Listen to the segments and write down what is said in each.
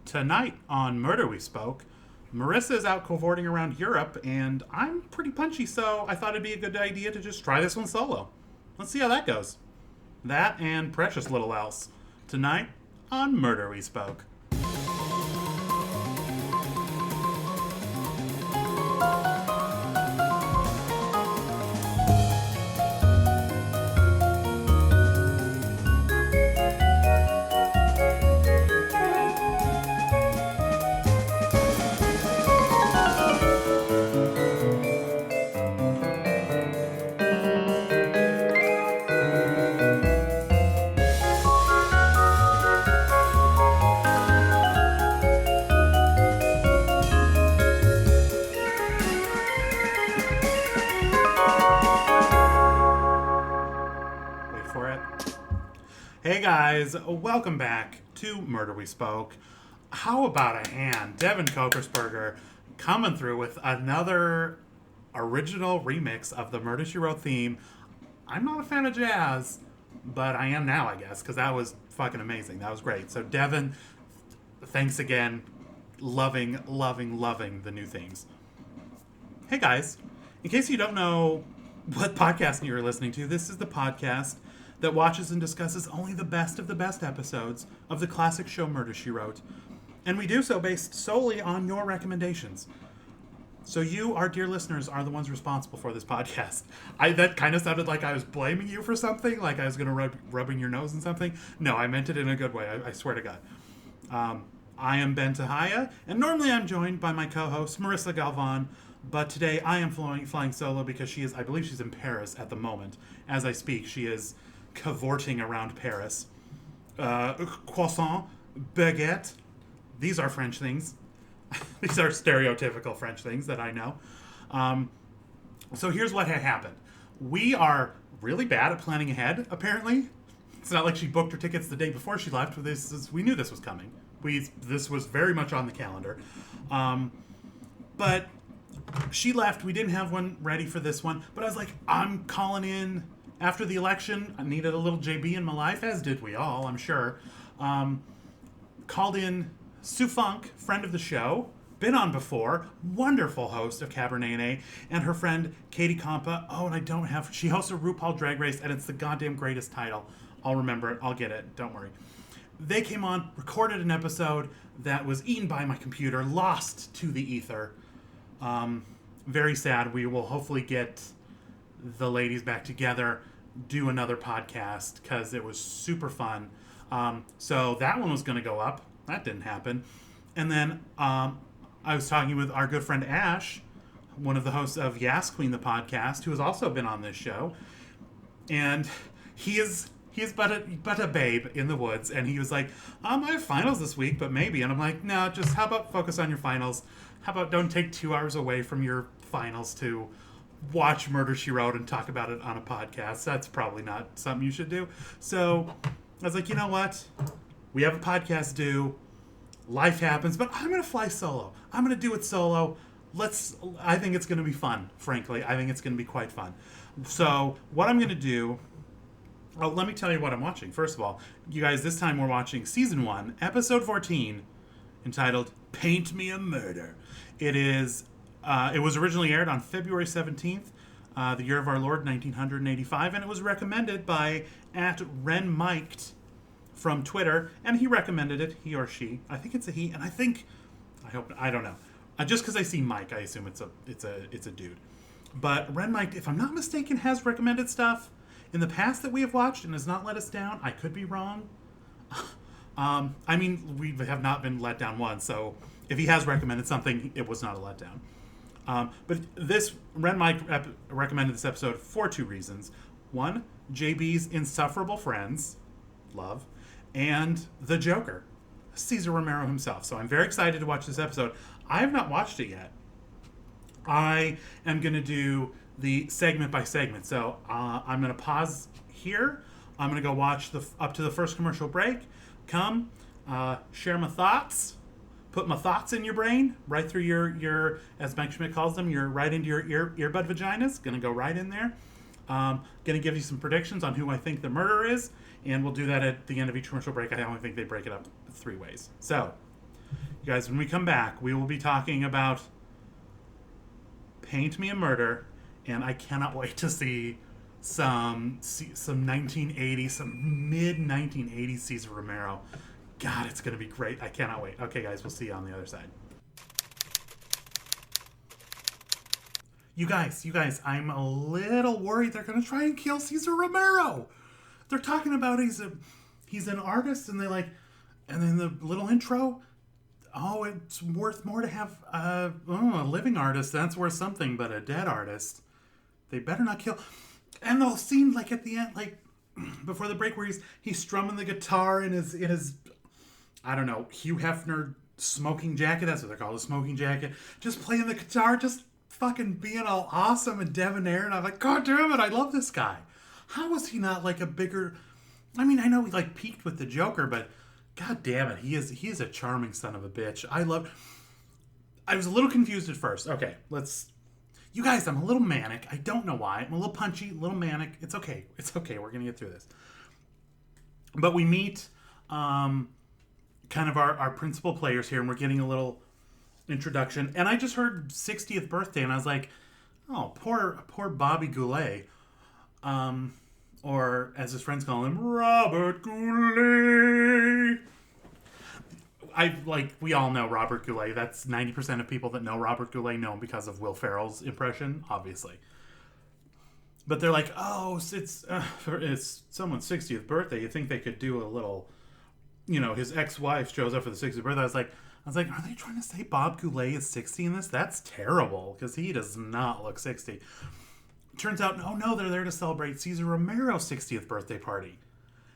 Tonight on Murder We Spoke, Marissa is out cavorting around Europe, and I'm pretty punchy, so I thought it'd be a good idea to just try this one solo. Let's see how that goes. That and precious little else. Tonight on Murder We Spoke. Hey guys, welcome back to Murder We Spoke. How about a hand? Devin Kokersberger coming through with another original remix of the Murder, She Wrote theme. I'm not a fan of jazz, but I am now, I guess, because that was fucking amazing. That was great. So Devin, thanks again. Loving the new themes. Hey guys, in case you don't know what podcast you're listening to, this is the podcast that watches and discusses only the best of the best episodes of the classic show Murder, She Wrote. And we do so based solely on your recommendations. So you, our dear listeners, are the ones responsible for this podcast. That kind of sounded like I was blaming you for something, like I was going to rubbing your nose in something. No, I meant it in a good way, I swear to God. I am Ben Tahaya, and normally I'm joined by my co-host, Marissa Galvan, but today I am flying solo because I believe she's in Paris at the moment. As I speak, she is cavorting around Paris. Croissant, baguette. These are French things. These are stereotypical French things that I know. So here's what had happened. We are really bad at planning ahead, apparently. It's not like she booked her tickets the day before she left. We knew this was coming. This was very much on the calendar. But she left. We didn't have one ready for this one. But I was like, I'm calling in. After the election, I needed a little JB in my life, as did we all, I'm sure. Called in Sue Funk, friend of the show, been on before, wonderful host of Cabernet, and her friend Katie Compa. Oh, and she hosts a RuPaul Drag Race, and it's the goddamn greatest title. I'll remember it. I'll get it. Don't worry. They came on, recorded an episode that was eaten by my computer, lost to the ether. Very sad. We will hopefully get the ladies back together, do another podcast, because it was super fun. So that one was going to go up. That didn't happen. And then I was talking with our good friend Ash, one of the hosts of Yas Queen, the podcast, who has also been on this show. And he is but a babe in the woods. And he was like, I have finals this week, but maybe. And I'm like, no, just how about focus on your finals? How about don't take 2 hours away from your finals to watch Murder, She Wrote and talk about it on a podcast. That's probably not something you should do. So I was like, you know what? We have a podcast due. Life happens, but I'm going to fly solo. I'm going to do it solo. I think it's going to be fun, frankly. I think it's going to be quite fun. So what I'm going to do, let me tell you what I'm watching. First of all, you guys, this time we're watching Season 1, Episode 14, entitled Paint Me a Murder. It was originally aired on February 17th, the year of our Lord, 1985, and it was recommended by @RenMiked from Twitter, and he recommended it, he or she. I think it's a he, and I don't know. Just because I see Mike, I assume it's a dude. But RenMiked, if I'm not mistaken, has recommended stuff in the past that we have watched and has not let us down. I could be wrong. I mean, we have not been let down once, so if he has recommended something, it was not a letdown. But RenMike recommended this episode for 2 reasons. One, JB's insufferable friends, love, and the Joker, Cesar Romero himself. So I'm very excited to watch this episode. I have not watched it yet. I am going to do the segment by segment. So I'm going to pause here. I'm going to go watch up to the first commercial break. Share my thoughts. Put my thoughts in your brain, right through your as Mike Schmidt calls them, right into your earbud vaginas. Gonna go right in there. Gonna give you some predictions on who I think the murderer is, and we'll do that at the end of each commercial break. I only think they break it up 3 ways. So, You guys, when we come back, we will be talking about Paint Me a Murder, and I cannot wait to see some 1980s, some mid 1980s Cesar Romero. God, it's going to be great. I cannot wait. Okay, guys, we'll see you on the other side. You guys, I'm a little worried they're going to try and kill Cesar Romero. They're talking about he's an artist, and and then the little intro, oh, it's worth more to have a living artist. That's worth something, but a dead artist, they better not kill. And the scene, like at the end, like before the break, where he's strumming the guitar in his I don't know, Hugh Hefner smoking jacket. That's what they're called, a smoking jacket. Just playing the guitar, just fucking being all awesome and debonair. And I'm like, God damn it, I love this guy. How was he not like a bigger? I mean, I know he like peaked with the Joker, but God damn it, he is a charming son of a bitch. I was a little confused at first. Okay, you guys, I'm a little manic. I don't know why. I'm a little punchy, a little manic. It's okay. It's okay. We're gonna get through this. But we meet kind of our principal players here, and we're getting a little introduction. And I just heard 60th birthday, and I was like, oh, poor Bobby Goulet. Or as his friends call him, Robert Goulet. We all know Robert Goulet. That's 90% of people that know Robert Goulet know him because of Will Ferrell's impression, obviously. But they're like, oh, it's someone's 60th birthday. You think they could do a little, his ex-wife shows up for the 60th birthday. I was like, are they trying to say Bob Goulet is 60 in this? That's terrible, because he does not look 60. Turns out, no, they're there to celebrate Cesar Romero's 60th birthday party.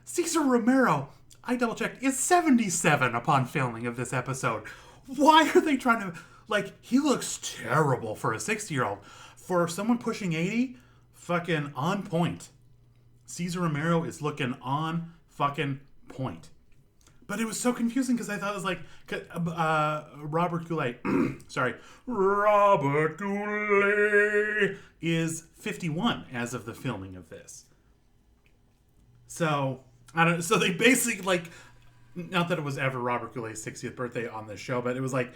Cesar Romero, I double-checked, is 77 upon filming of this episode. Why are they trying to... he looks terrible for a 60-year-old. For someone pushing 80, fucking on point. Cesar Romero is looking on fucking point. But it was so confusing because I thought it was like Robert Goulet. Sorry. Robert Goulet is 51 as of the filming of this. So, I don't know. So they basically, not that it was ever Robert Goulet's 60th birthday on this show, but it was like,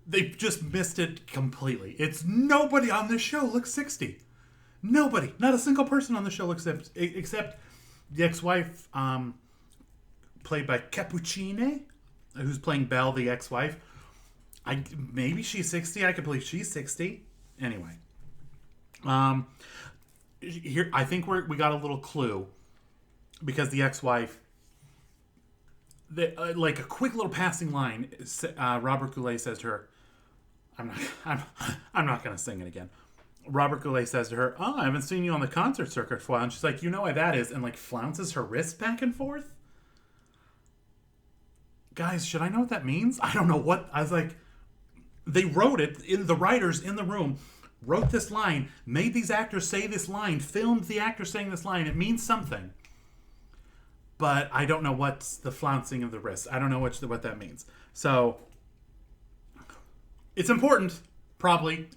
they just missed it completely. It's nobody on this show looks 60. Nobody. Not a single person on the show looks except the ex-wife, played by Cappuccine, who's playing Belle, the ex-wife. Maybe she's 60. I could believe she's 60. Anyway. Here, I think we got a little clue, because the ex-wife, like a quick little passing line, Robert Goulet says to her, I'm not going to sing it again. Robert Goulet says to her, oh, I haven't seen you on the concert circuit for a while. And she's like, you know why that is? And flounces her wrist back and forth. Guys, should I know what that means? I don't know what. I was like, they wrote it, the writers in the room wrote this line, made these actors say this line, filmed the actor saying this line. It means something. But I don't know what's the flouncing of the wrist. I don't know what that means. So, it's important, probably,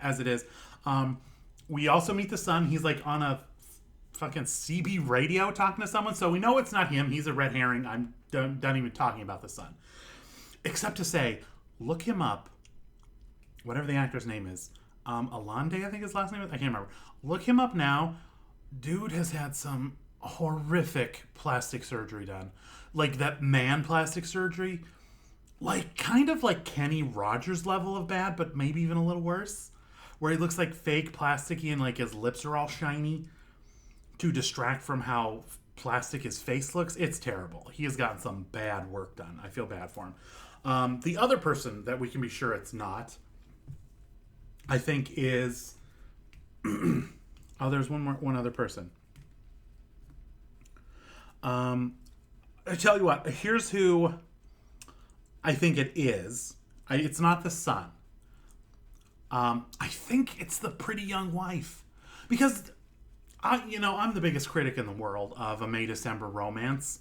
as it is. We also meet the son. He's on a fucking CB radio talking to someone. So we know it's not him. He's a red herring. I'm done even talking about the son. Except to say, look him up. Whatever the actor's name is. Alande, I think his last name is. I can't remember. Look him up now. Dude has had some horrific plastic surgery done. That man plastic surgery. Kind of like Kenny Rogers level of bad, but maybe even a little worse. Where he looks like fake plasticky and his lips are all shiny to distract from how plastic his face looks. It's terrible. He has gotten some bad work done. I feel bad for him. The other person that we can be sure it's not, I think, is... there's one other person. I tell you what, here's who I think it is. It's not the son. I think it's the pretty young wife. Because, I'm the biggest critic in the world of a May December romance.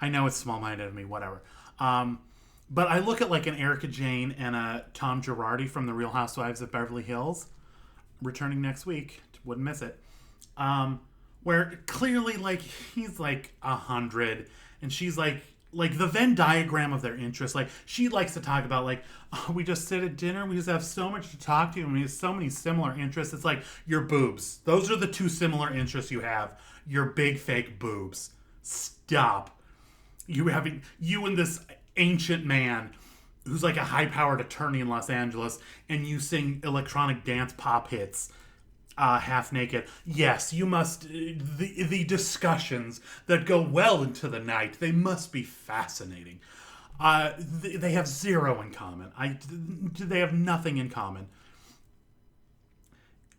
I know it's small-minded of me, whatever. But I look at an Erica Jane and a Tom Girardi from The Real Housewives of Beverly Hills, returning next week. Wouldn't miss it. Where clearly, he's 100, and she's like the Venn diagram of their interests. Like she likes to talk about like, oh, we just sit at dinner, we just have so much to talk to, and we have so many similar interests. It's like your boobs. Those are the two similar interests you have. Your big fake boobs. Stop. You and this ancient man who's like a high-powered attorney in Los Angeles, and you sing electronic dance pop hits half naked. Yes, you must. The discussions that go well into the night, they must be fascinating. They have zero in common. They have nothing in common.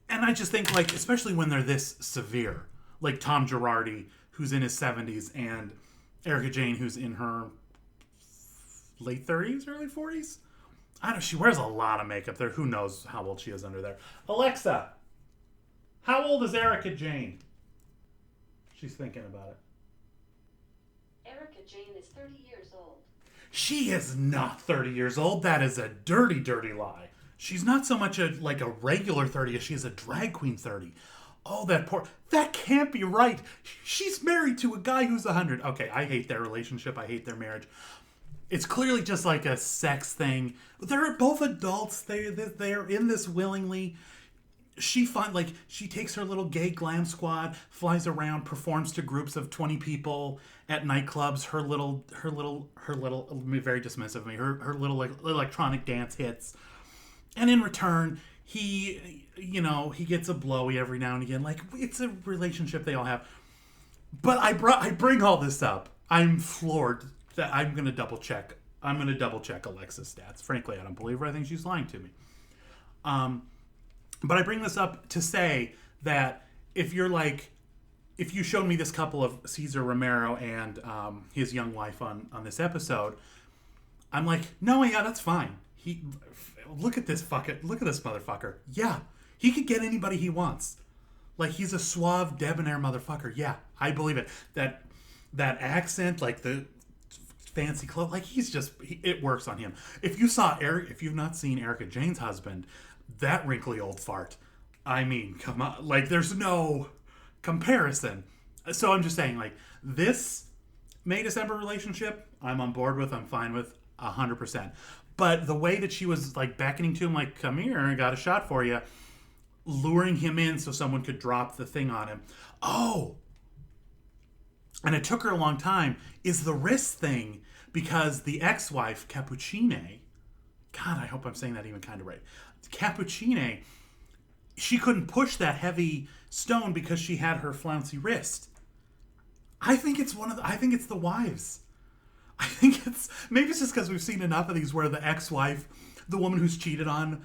And I just think, like, especially when they're this severe, like Tom Girardi, who's in his 70s, and Erica Jane, who's in her late 30s, early 40s. I don't know. She wears a lot of makeup there. Who knows how old she is under there? Alexa, how old is Erica Jane? She's thinking about it. Erica Jane is 30 years old. She is not 30 years old. That is a dirty, dirty lie. She's not so much a regular 30 as she is a drag queen 30. Oh, that can't be right. She's married to a guy who's 100. Okay, I hate their relationship. I hate their marriage. It's clearly just like a sex thing. They're both adults. They're in this willingly. She takes her little gay glam squad, flies around, performs to groups of 20 people at nightclubs. Her little, very dismissive of me. Her little like, electronic dance hits, and in return, he gets a blowy every now and again. Like, it's a relationship they all have. But I bring all this up. I'm floored that I'm gonna double check. I'm gonna double check Alexa's stats. Frankly, I don't believe her. I think she's lying to me. But I bring this up to say that if you showed me this couple of Cesar Romero and his young wife on this episode, I'm like, no, yeah, that's fine. Look at this motherfucker. Yeah, he could get anybody he wants. Like, he's a suave, debonair motherfucker. Yeah, I believe it. That accent, like the fancy clothes, like it works on him. If you've not seen Erica Jane's husband, that wrinkly old fart, I mean, come on, like, there's no comparison. So I'm just saying, like, this May-December relationship, I'm on board with, I'm fine with 100%. But the way that she was, like, beckoning to him, like, come here, I got a shot for you, luring him in so someone could drop the thing on him. Oh! And it took her a long time, is the wrist thing, because the ex-wife, Cappuccine, God, I hope I'm saying that even kind of right. Cappuccine, she couldn't push that heavy stone because she had her flouncy wrist. I think it's the wives. I think maybe it's just because we've seen enough of these where the ex-wife, the woman who's cheated on,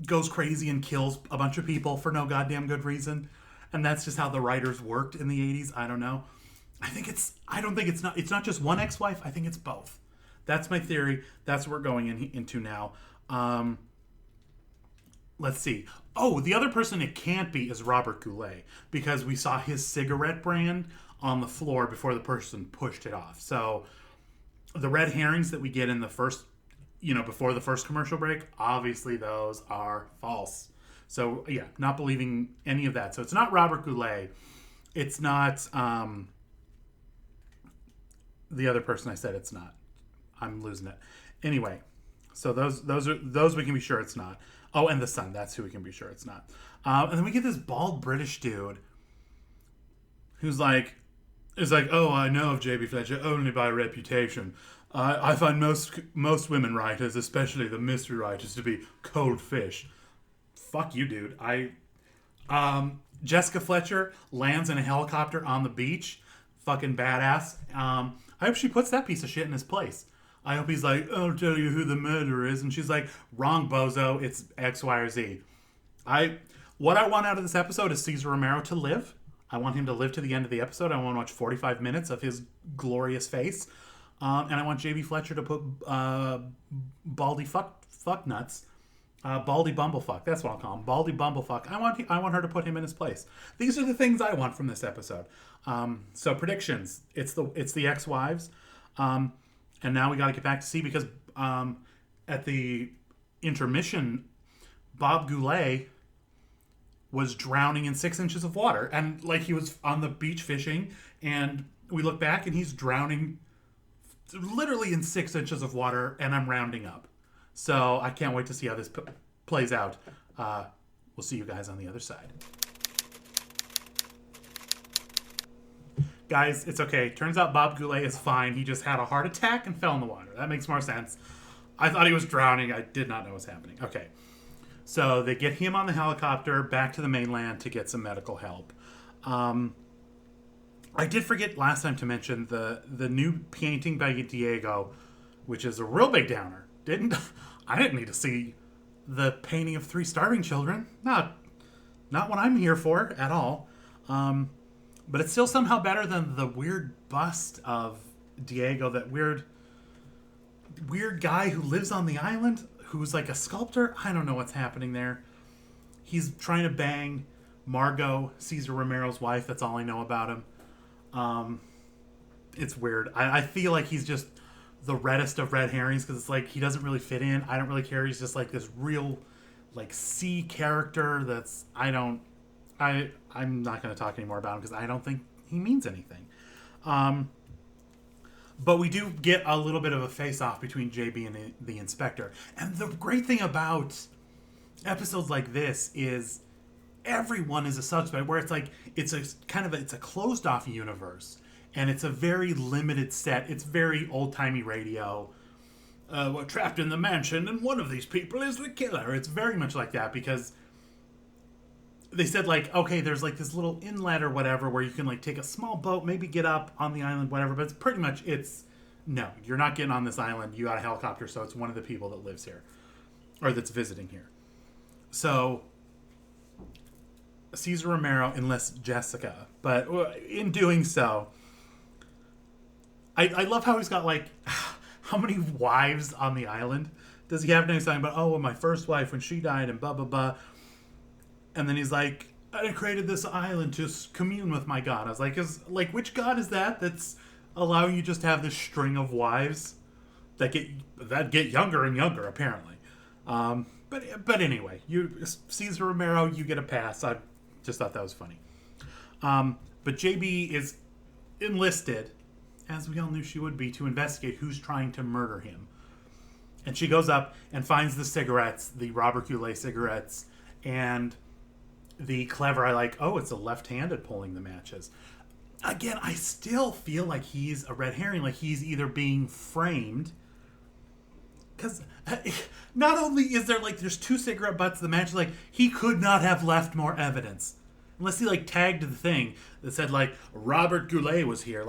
goes crazy and kills a bunch of people for no goddamn good reason. And that's just how the writers worked in the 80s. I don't know. It's not just one ex-wife. I think it's both. That's my theory. That's what we're going into now. Let's see. Oh, the other person it can't be is Robert Goulet, because we saw his cigarette brand on the floor before the person pushed it off. So the red herrings that we get in the first, before the first commercial break, obviously those are false. So yeah, not believing any of that. So it's not Robert Goulet. It's not the other person I said it's not. I'm losing it. Anyway, so those we can be sure it's not. Oh, and the son. That's who we can be sure it's not. And then we get this bald British dude who's like, oh, I know of J.B. Fletcher only by reputation. I find most women writers, especially the mystery writers, to be cold fish. Fuck you, dude. Jessica Fletcher lands in a helicopter on the beach. Fucking badass. I hope she puts that piece of shit in his place. I hope he's like, I'll tell you who the murderer is. And she's like, wrong, bozo. It's X, Y, or Z. What I want out of this episode is Cesar Romero to live. I want him to live to the end of the episode. I want to watch 45 minutes of his glorious face. And I want J.B. Fletcher to put Baldy fuck nuts. Baldy bumblefuck. That's what I'll call him. Baldy bumblefuck. I want her to put him in his place. These are the things I want from this episode. So predictions. It's the ex-wives. And now we got to get back to C, because at the intermission, Bob Goulet was drowning in 6 inches of water. And like, he was on the beach fishing, and we look back and he's drowning literally in 6 inches of water, and I'm rounding up. So I can't wait to see how this plays out. We'll see you guys on the other side. Guys, it's okay. Turns out Bob Goulet is fine. He just had a heart attack and fell in the water. That makes more sense. I thought he was drowning. I did not know what was happening. Okay. So they get him on the helicopter back to the mainland to get some medical help. I did forget last time to mention the new painting by Diego, which is a real big downer. I didn't need to see the painting of 3 starving children. Not what I'm here for at all. But it's still somehow better than the weird bust of Diego, that weird guy who lives on the island, who's like a sculptor. I don't know what's happening there. He's trying to bang Margot, Cesar Romero's wife. That's all I know about him. It's weird. I feel like he's just the reddest of red herrings, because it's like he doesn't really fit in. I don't really care. He's just like this real like C character that's I'm not going to talk anymore about him because I don't think he means anything. But we do get a little bit of a face-off between JB and the inspector. And the great thing about episodes like this is everyone is a suspect, where it's like it's a closed-off universe, and it's a very limited set. It's very old-timey radio. We're trapped in the mansion, and one of these people is the killer. It's very much like that, because they said, like, okay, there's like this little inlet or whatever where you can like take a small boat, maybe get up on the island, whatever. But it's pretty much, no, you're not getting on this island. You got a helicopter, so it's one of the people that lives here or that's visiting here. So Cesar Romero enlists Jessica, but in doing so, I love how he's got like, how many wives on the island does he have? Next time, but well, my first wife when she died and blah blah blah. And then he's like, I created this island to commune with my god. I was like, which god is that that's allowing you just to have this string of wives that get younger and younger, apparently. But anyway, Cesar Romero, you get a pass. I just thought that was funny. But JB is enlisted, as we all knew she would be, to investigate who's trying to murder him. And she goes up and finds the cigarettes, the Robert Goulet cigarettes, and the clever, it's a left-handed pulling the matches. Again, I still feel like he's a red herring, like he's either being framed, because not only is there there's 2 cigarette butts, the match, he could not have left more evidence. Unless he tagged the thing that said Robert Goulet was here.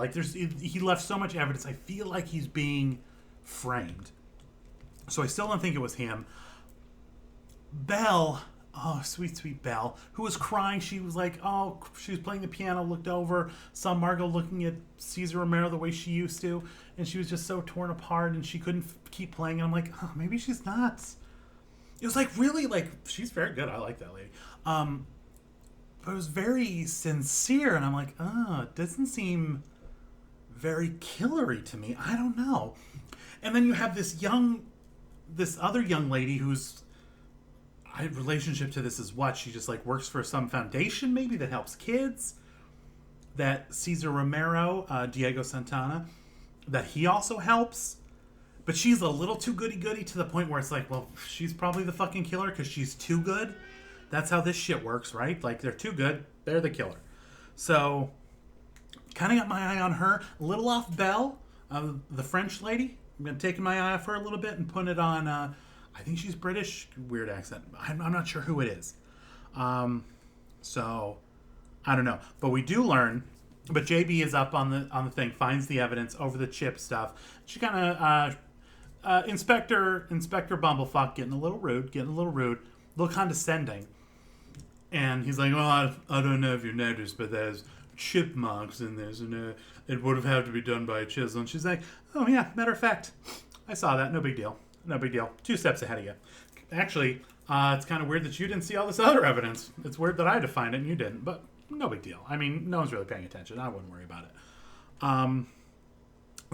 He left so much evidence. I feel like he's being framed. So I still don't think it was him. Belle, oh, sweet, sweet Belle, who was crying. She was she was playing the piano, looked over, saw Margot looking at Cesar Romero the way she used to, and she was just so torn apart, and she couldn't keep playing. And I'm like, oh, maybe she's not. It was really, she's very good. I like that lady. But it was very sincere, and I'm like, it doesn't seem very killery to me. I don't know. And then you have this other young lady who's relationship to this is what? She just works for some foundation maybe that helps kids. That Cesar Romero, Diego Santana, that he also helps. But she's a little too goody-goody to the point where it's she's probably the fucking killer because she's too good. That's how this shit works, right? They're too good, they're the killer. So, kind of got my eye on her. A little off Belle, the French lady. I'm going to take my eye off her a little bit and put it on, I think she's British. Weird accent. I'm not sure who it is. So, I don't know. But we do learn, but JB is up on the thing, finds the evidence over the chip stuff. She kind of, Inspector Bumblefuck getting a little rude, a little condescending. And he's like, well, I don't know if you noticed, but there's chip marks in this, and it would have had to be done by a chisel. And she's like, oh, yeah, matter of fact, I saw that. No big deal. 2 steps ahead of you. Actually, it's kind of weird that you didn't see all this other evidence. It's weird that I had to find it and you didn't, but no big deal. I mean, no one's really paying attention. I wouldn't worry about it.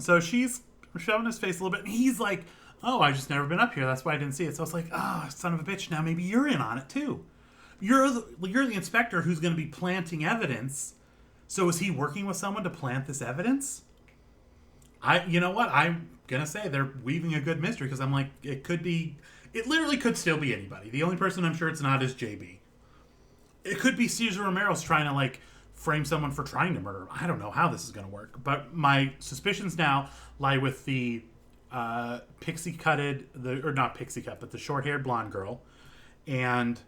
So she's shoving his face a little bit, and he's like, oh, I just never been up here. That's why I didn't see it. So I was like, oh, son of a bitch, now maybe you're in on it, too. You're the inspector who's going to be planting evidence. So is he working with someone to plant this evidence? You know what? I'm gonna say they're weaving a good mystery because I'm like, it literally could still be anybody. The only person I'm sure it's not is JB. It could be Cesar Romero's trying to like frame someone for trying to murder him. I don't know how this is gonna work, but my suspicions now lie with the pixie cutted, or not pixie cut, but the short haired blonde girl, and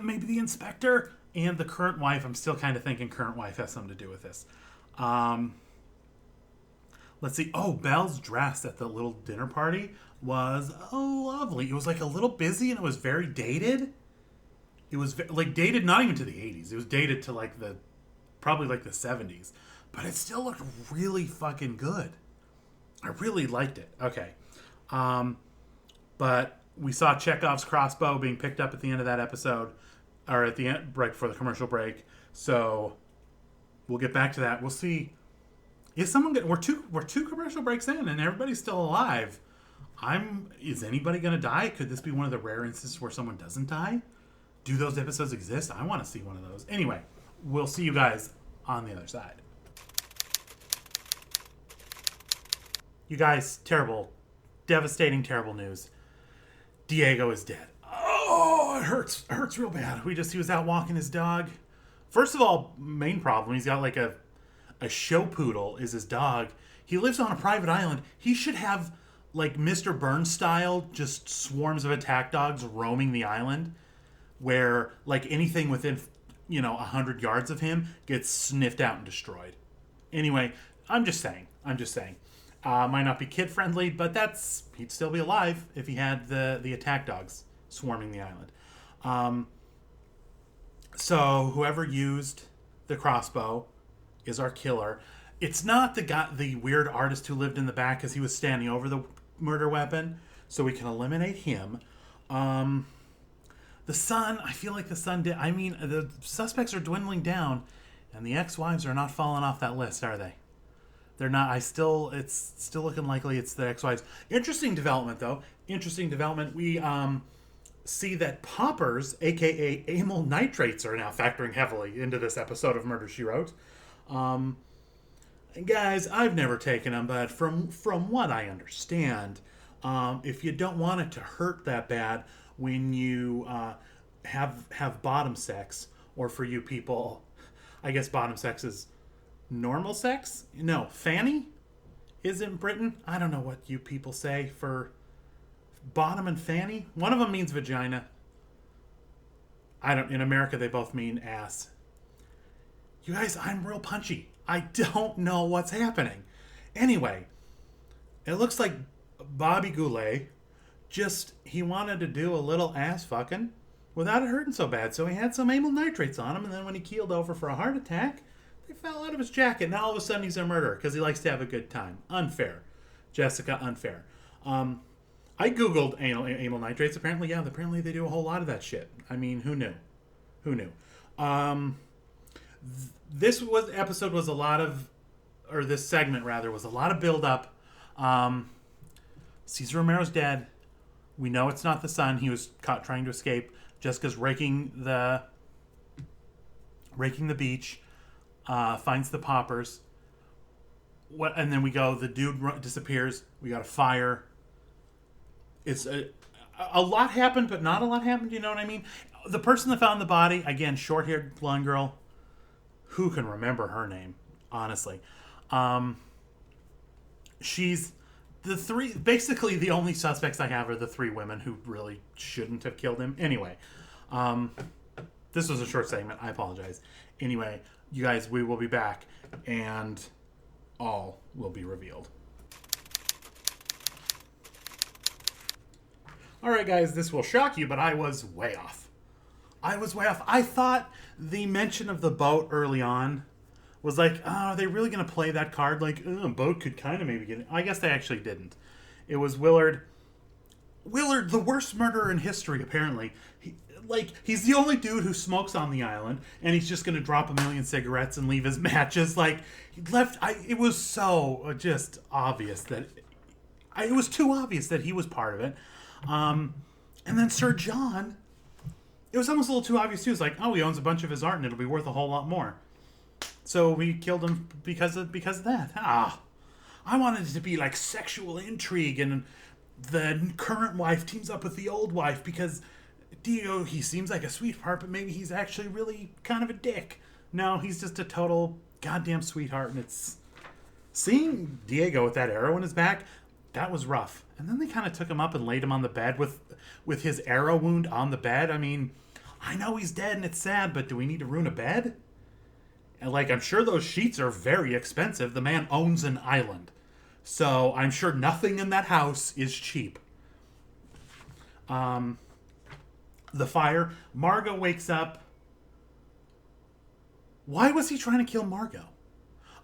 maybe the inspector and the current wife. I'm still kind of thinking current wife has something to do with this. Let's see. Oh, Belle's dress at the little dinner party was lovely. It was like a little busy and it was very dated. It was like dated not even to the 80s. It was dated to like probably like the 70s. But it still looked really fucking good. I really liked it. Okay. But we saw Chekhov's crossbow being picked up at the end of that episode, or at the end, right before the commercial break. So we'll get back to that. We'll see. Is someone getting? We're two commercial breaks in, and everybody's still alive. Is anybody gonna die? Could this be one of the rare instances where someone doesn't die? Do those episodes exist? I want to see one of those. Anyway, we'll see you guys on the other side. You guys, terrible, devastating, terrible news. Diego is dead. Oh, it hurts. It hurts real bad. He was out walking his dog. First of all, main problem, he's got like a show poodle is his dog. He lives on a private island. He should have like Mr. Burns style, just swarms of attack dogs roaming the island, where like anything within 100 yards of him gets sniffed out and destroyed. Anyway, I'm just saying. Might not be kid friendly, but he'd still be alive if he had the attack dogs swarming the island. So whoever used the crossbow is our killer. It's not the weird artist who lived in the back because he was standing over the murder weapon, so we can eliminate him. The son, I feel like the son did. I mean, the suspects are dwindling down, and the ex-wives are not falling off that list, are they? They're not. It's still looking likely it's the ex-wives. Interesting development, though. Interesting development. We see that poppers, aka amyl nitrates, are now factoring heavily into this episode of Murder, She Wrote. Guys, I've never taken them, but from what I understand, if you don't want it to hurt that bad when you have bottom sex, or for you people, I guess bottom sex is normal sex? No, fanny is in Britain. I don't know what you people say for bottom and fanny. One of them means vagina. In America they both mean ass. You guys, I'm real punchy. I don't know what's happening. Anyway, it looks like Bobby Goulet he wanted to do a little ass fucking without it hurting so bad. So he had some amyl nitrates on him, and then when he keeled over for a heart attack, they fell out of his jacket. Now all of a sudden he's a murderer because he likes to have a good time. Unfair. Jessica, unfair. I googled amyl nitrates. Apparently they do a whole lot of that shit. I mean, who knew? This episode was a lot of, or this segment rather, was a lot of build up. Cesar Romero's dead. We know it's not the son. He was caught trying to escape. Jessica's raking the beach. Finds the poppers. And then we go. The dude disappears. We got a fire. It's a lot happened, but not a lot happened. You know what I mean? The person that found the body, again, short-haired blonde girl. Who can remember her name? Honestly, she's basically the only suspects I have are the three women who really shouldn't have killed him. Anyway, this was a short segment. I apologize. Anyway, you guys, we will be back, and all will be revealed. All right, guys, this will shock you, but I was way off. I thought the mention of the boat early on was like, oh, are they really going to play that card? Like, a boat could kind of maybe get it. I guess they actually didn't. It was Willard. Willard, the worst murderer in history, apparently. He's the only dude who smokes on the island, and he's just going to drop 1,000,000 cigarettes and leave his matches. Like, he left. It was so just obvious that it was too obvious that he was part of it. And then Sir John, it was almost a little too obvious too. It's like, oh, he owns a bunch of his art and it'll be worth a whole lot more. So we killed him because of that. I wanted it to be like sexual intrigue, and the current wife teams up with the old wife because Diego, he seems like a sweetheart, but maybe he's actually really kind of a dick. No, he's just a total goddamn sweetheart, and it's seeing Diego with that arrow in his back, that was rough. And then they kind of took him up and laid him on the bed with his arrow wound on the bed. I mean, I know he's dead and it's sad, but do we need to ruin a bed? And like, I'm sure those sheets are very expensive. The man owns an island, so I'm sure nothing in that house is cheap. The fire. Margot wakes up. Why was he trying to kill Margot?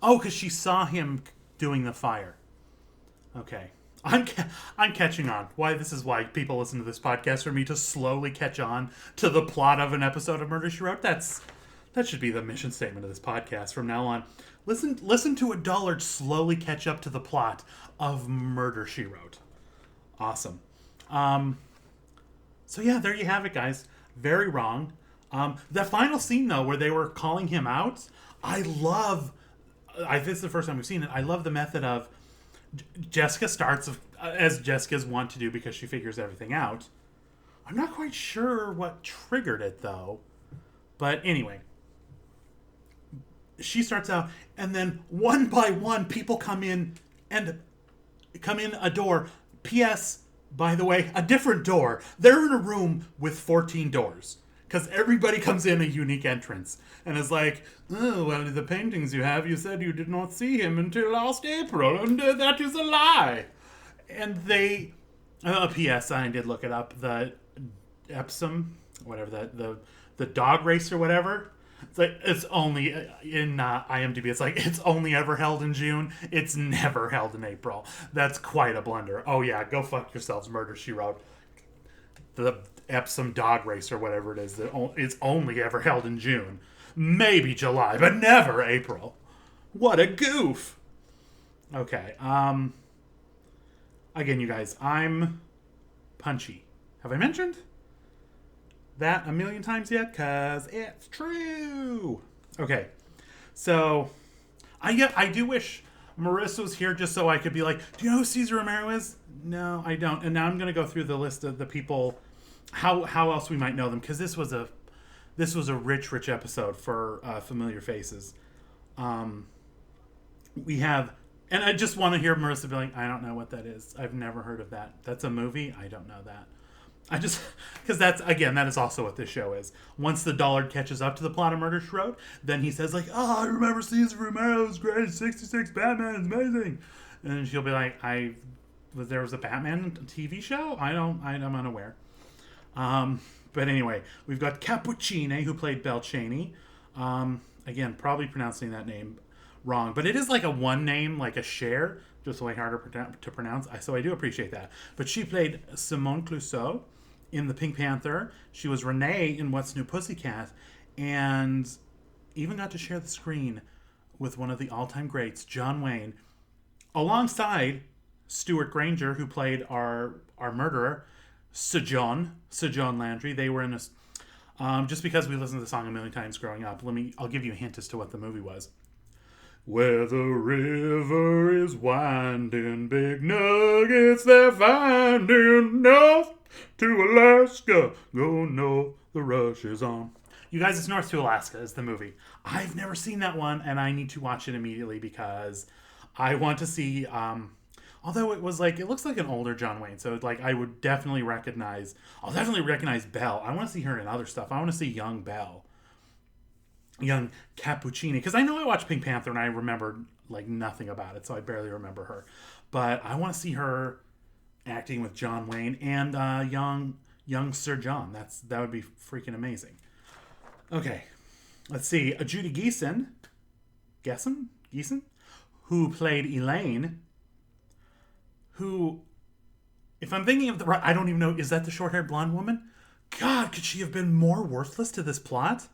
Oh, because she saw him doing the fire. Okay. I'm catching on. This is why people listen to this podcast, for me to slowly catch on to the plot of an episode of Murder, She Wrote. That should be the mission statement of this podcast from now on. Listen to a dullard slowly catch up to the plot of Murder, She Wrote. Awesome. So yeah, there you have it, guys. Very wrong. The final scene, though, where they were calling him out, this is the first time we've seen it. I love the method of Jessica starts as Jessica's wont to do because she figures everything out. I'm not quite sure what triggered it, though. But anyway, she starts out, and then one by one, people come in a door. P.S., by the way, a different door. They're in a room with 14 doors, because everybody comes in a unique entrance. And is like, oh, well, the paintings you have, you said you did not see him until last April, and that is a lie. And they, P.S., I did look it up, the Epsom, whatever, the dog race or whatever. It's like, it's only in IMDb. It's like, it's only ever held in June. It's never held in April. That's quite a blunder. Oh yeah, go fuck yourselves, Murder, She Wrote. The Epsom dog race or whatever it is, it's only ever held in June. Maybe July, but never April. What a goof. Okay. Again, you guys, I'm punchy. Have I mentioned that a million times yet? Because it's true. Okay. So, I do wish Marissa was here just so I could be like, do you know who Cesar Romero is? No, I don't. And now I'm going to go through the list of the people, how else we might know them, because this was a rich episode for familiar faces. We have, and I just want to hear Marissa be like, I don't know what that is. I've never heard of that. That's a movie? I don't know that. Because that is also what this show is. Once the dullard catches up to the plot of Murder, She Wrote, then he says like, oh, I remember Cesar Romero's great 66 Batman is amazing. And she'll be like, there was a Batman TV show? I'm unaware. But anyway, we've got Cappuccine, who played Belle Chaney. Again, probably pronouncing that name wrong, but it is like a one name, like a Cher, just way harder to pronounce. So I do appreciate that. But she played Simone Clouseau in The Pink Panther. She was Renee in What's New Pussycat, and even got to share the screen with one of the all-time greats, John Wayne, alongside Stuart Granger, who played our murderer, Sojourn Landry. They were in a... just because we listened to the song a million times growing up, I'll give you a hint as to what the movie was. Where the river is winding, big nuggets they're finding, north to Alaska, go north, the rush is on. You guys, it's North to Alaska is the movie. I've never seen that one, and I need to watch it immediately because I want to see, although it looks like an older John Wayne, so like I'll definitely recognize Belle. I want to see her in other stuff. I want to see young Belle. Young Cappuccini, because I know I watched Pink Panther and I remember like nothing about it, so I barely remember her. But I want to see her acting with John Wayne and young Sir John. That would be freaking amazing. Okay, let's see. Judy Geeson, who played Elaine, who, if I'm thinking of the right, I don't even know, is that the short-haired blonde woman? God, could she have been more worthless to this plot?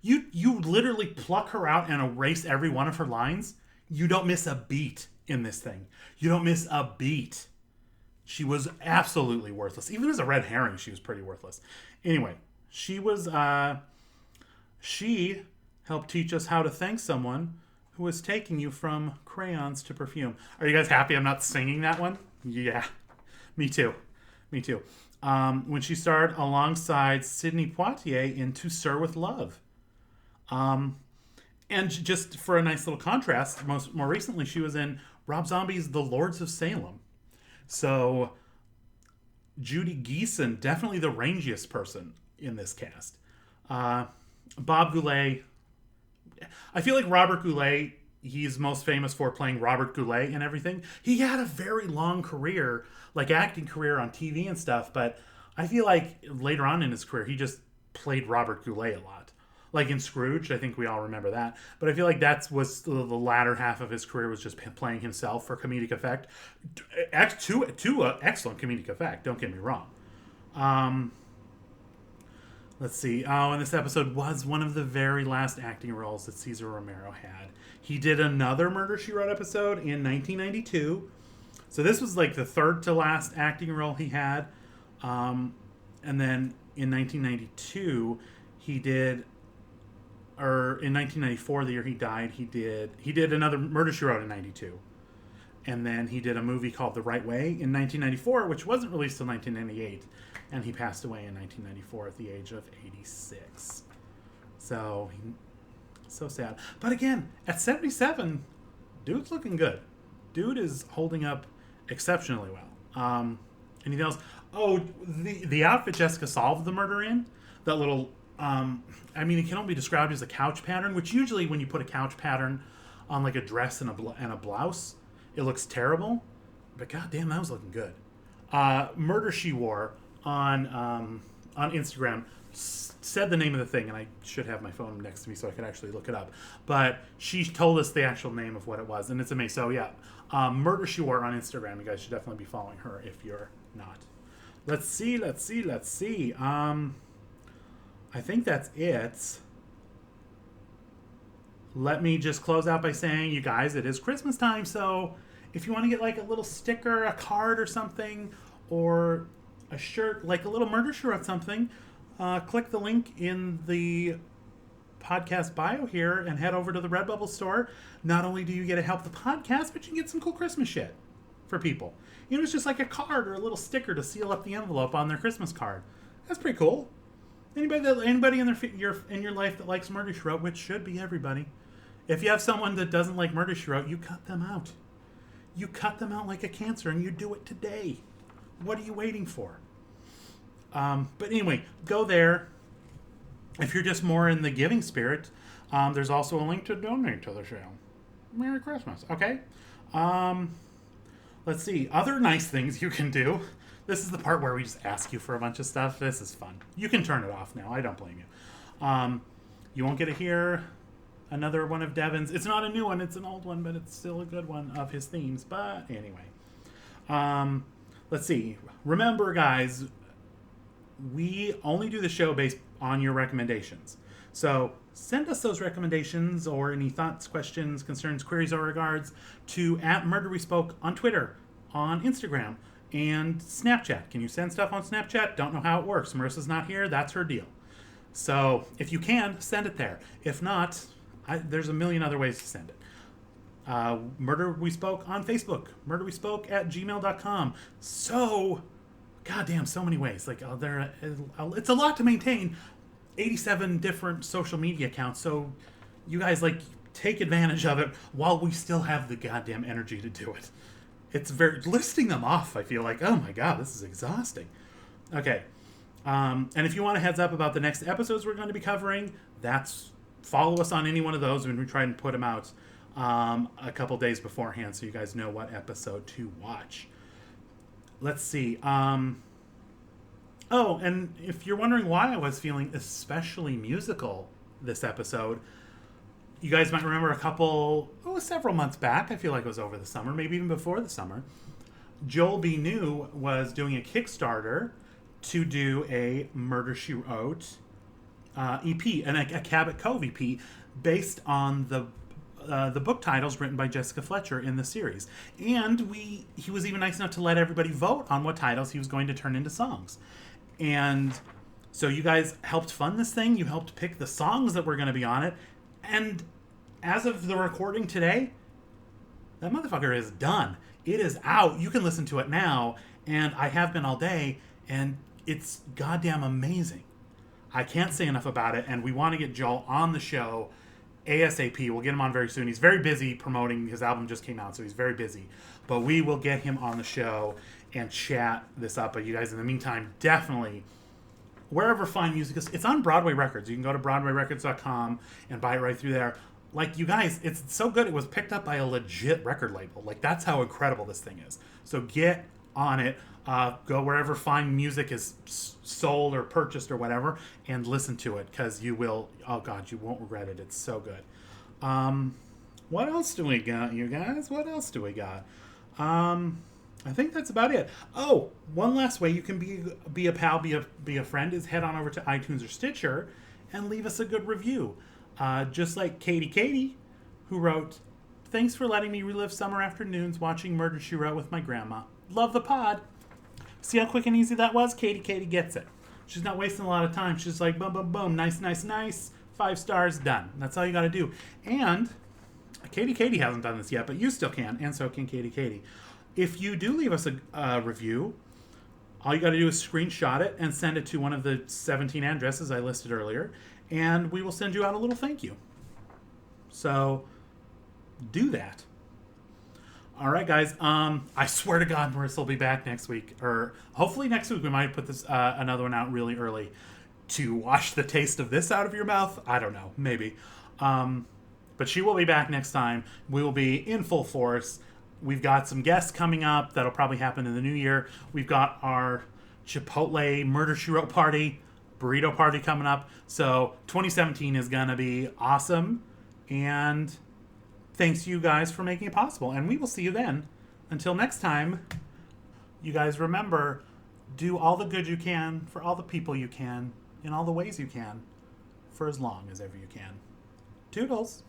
You literally pluck her out and erase every one of her lines. You don't miss a beat in this thing. You don't miss a beat. She was absolutely worthless. Even as a red herring, she was pretty worthless. Anyway, she helped teach us how to thank someone who is taking you from crayons to perfume. Are you guys happy I'm not singing that one? Yeah, me too. Me too. When she starred alongside Sidney Poitier in To Sir with Love. And just for a nice little contrast, more recently she was in Rob Zombie's The Lords of Salem. So Judy Geeson, definitely the rangiest person in this cast. Bob Goulet. I feel like Robert Goulet, he's most famous for playing Robert Goulet and everything. He had a very long career, like acting career on TV and stuff, but I feel like later on in his career, he just played Robert Goulet a lot. Like in Scrooge, I think we all remember that. But I feel like that was the latter half of his career was just playing himself for comedic effect. Two excellent comedic effect, don't get me wrong. Let's see. Oh, and this episode was one of the very last acting roles that Cesar Romero had. He did another Murder, She Wrote episode in 1992. So this was like the third to last acting role he had. And then in 1992, he did... Or in 1994, the year he died, he did another Murder, She Wrote in 92. And then he did a movie called The Right Way in 1994, which wasn't released till 1998. And he passed away in 1994 at the age of 86. So sad. But again, at 77, dude's looking good. Dude is holding up exceptionally well. Anything else? Oh, the outfit Jessica solved the murder in, that little... I mean, it can only be described as a couch pattern, which usually when you put a couch pattern on like a dress and a blouse, it looks terrible. But goddamn, that was looking good. Murder She Wore on Instagram said the name of the thing, and I should have my phone next to me so I could actually look it up. But she told us the actual name of what it was, and it's amazing. So yeah, Murder She Wore on Instagram. You guys should definitely be following her if you're not. Let's see. I think that's it. Let me just close out by saying, you guys, it is Christmas time, so if you want to get like a little sticker, a card or something, or a shirt, like a little Murder, She Wrote something, click the link in the podcast bio here and head over to the Redbubble store. Not only do you get to help the podcast, but you can get some cool Christmas shit for people. You know, it's just like a card or a little sticker to seal up the envelope on their Christmas card. That's pretty cool. Anybody in your life that likes Murder, She Wrote, which should be everybody. If you have someone that doesn't like Murder, She Wrote, you cut them out. You cut them out like a cancer, and you do it today. What are you waiting for? But anyway, go there. If you're just more in the giving spirit, there's also a link to donate to the show. Merry Christmas. Okay. Let's see. Other nice things you can do. This is the part where we just ask you for a bunch of stuff. This is fun. You can turn it off now. I don't blame you. You won't get to hear another one of Devin's. It's not a new one. It's an old one, but it's still a good one of his themes. But anyway. Let's see. Remember, guys, we only do the show based on your recommendations. So send us those recommendations or any thoughts, questions, concerns, queries, or regards to @MurderWeSpoke on Twitter, on Instagram, and Snapchat. Can you send stuff on Snapchat? Don't know how it works. Marissa's not here. That's her deal. So if you can, send it there. If not, there's a million other ways to send it. Murder We Spoke on Facebook. MurderWeSpoke@gmail.com. So, goddamn, so many ways. Like it's a lot to maintain. 87 different social media accounts. So you guys take advantage of it while we still have the goddamn energy to do it. It's listing them off. I feel like, oh my god, this is exhausting. Okay. And if you want a heads up about the next episodes we're going to be covering, follow us on any one of those when we try and put them out a couple days beforehand so you guys know what episode to watch. Let's see. Oh, and if you're wondering why I was feeling especially musical this episode, you guys might remember several months back, I feel like it was over the summer, maybe even before the summer, Joel B. New was doing a Kickstarter to do a Murder, She Wrote EP, and a Cabot Cove EP, based on the book titles written by Jessica Fletcher in the series. And he was even nice enough to let everybody vote on what titles he was going to turn into songs. And so you guys helped fund this thing. You helped pick the songs that were going to be on it. And as of the recording today, that motherfucker is done. It is out. You can listen to it now, and I have been all day, and it's goddamn amazing. I can't say enough about it, and we want to get Joel on the show ASAP. We'll get him on very soon. He's very busy promoting. His album just came out, so he's very busy. But we will get him on the show and chat this up. But you guys, in the meantime, definitely, wherever fine music is, it's on Broadway Records. You can go to BroadwayRecords.com and buy it right through there. Like, you guys, it's so good. It was picked up by a legit record label. Like, that's how incredible this thing is. So get on it. Go wherever fine music is sold or purchased or whatever and listen to it, because you will, oh God, you won't regret it. It's so good. What else do we got, you guys? What else do we got? I think that's about it. Oh, one last way you can be a pal, be a friend, is head on over to iTunes or Stitcher and leave us a good review. Just like Katie, who wrote, "Thanks for letting me relive summer afternoons watching Murder, She Wrote with my grandma. Love the pod." See how quick and easy that was? Katie gets it. She's not wasting a lot of time. She's like, boom, boom, boom, nice. 5 stars, done. That's all you got to do. And Katie hasn't done this yet, but you still can, and so can Katie. If you do leave us a review, all you got to do is screenshot it and send it to one of the 17 addresses I listed earlier, and we will send you out a little thank you. So do that. All right, guys. I swear to God, Marissa will be back next week, or hopefully next week. We might put this another one out really early to wash the taste of this out of your mouth. I don't know, maybe. But she will be back next time. We will be in full force. We've got some guests coming up that'll probably happen in the new year. We've got our Chipotle Murder, She Wrote party, burrito party coming up. So 2017 is gonna be awesome, and thanks to you guys for making it possible. And we will see you then. Until next time, you guys remember, do all the good you can for all the people you can in all the ways you can for as long as ever you can. Toodles.